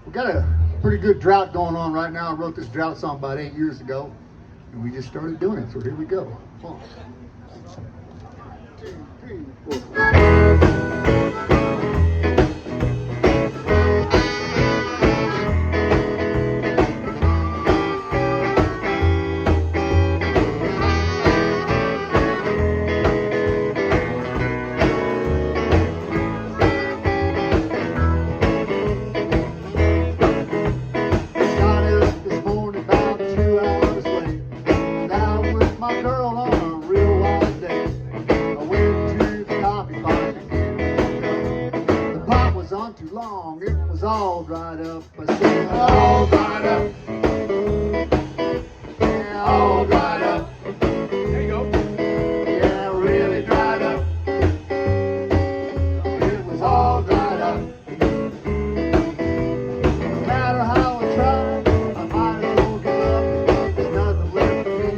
We got a pretty good drought going on right now. I wrote this drought song about 8 years ago, and we just started doing it. So here we go. 1, 2, 3, 4. My girl on a real wild day. I went to the coffee pot to get me a cup. The pot was on too long, it was all dried up. I said, all dried up. Yeah, all dried up. There you go. Yeah, really dried up. It was all dried up. No matter how I tried, I might as well give up. There's nothing left for me.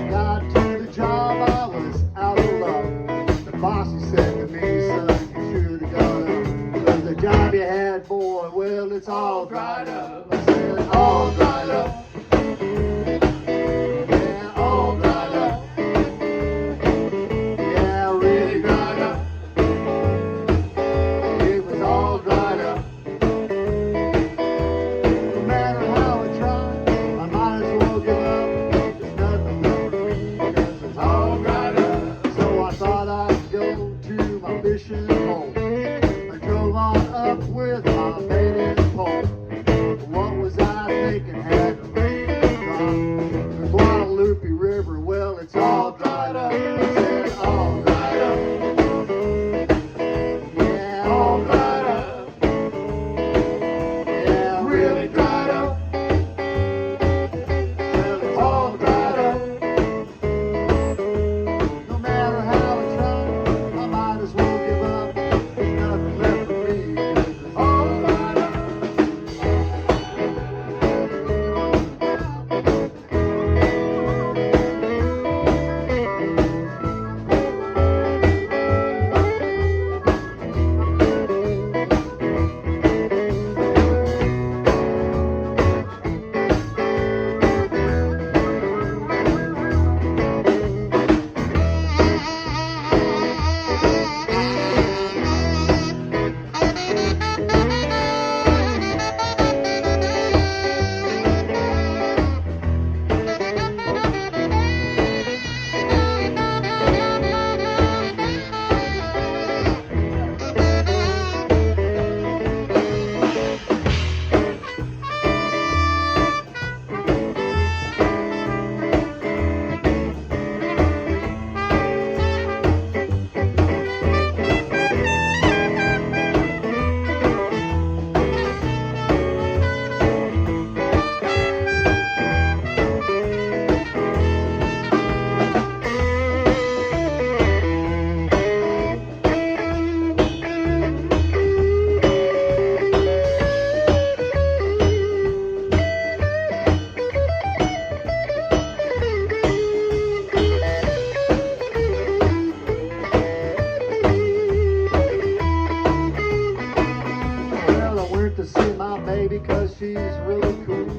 Got to the job, I was out of luck. The boss said to me, son, you should have got up. Cause the job you had, boy, well, it's all dried up. I said, all dried up. Yeah, all dried up. Yeah, really dried up. It was all dried up. No matter how I tried, I might as well give up. Fishing hole. I drove on up with my maiden pole. What was I thinking? Had the rain drop. The Guadalupe River, well, it's all dried up. I said, all dried up. Yeah, all dried up. Yeah, really dried up. Well, it's all dried up. No matter how I try, I might as well. To see my baby cause she's really cool.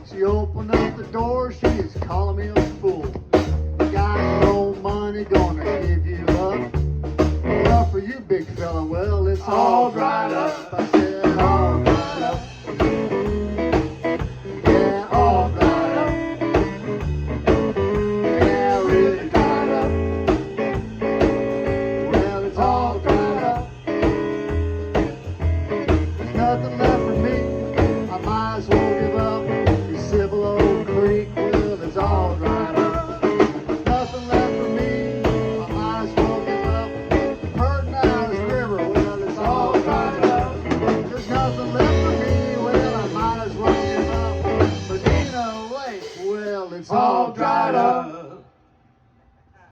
She opened up the door, she's calling me a fool. You got no money, gonna give you up. Well, for you, big fella, well, it's all dried up. I said, all dried up. Yeah, all dried up. Yeah, really dried up. Well, it's all dried up. There's nothing left for me. I might as well give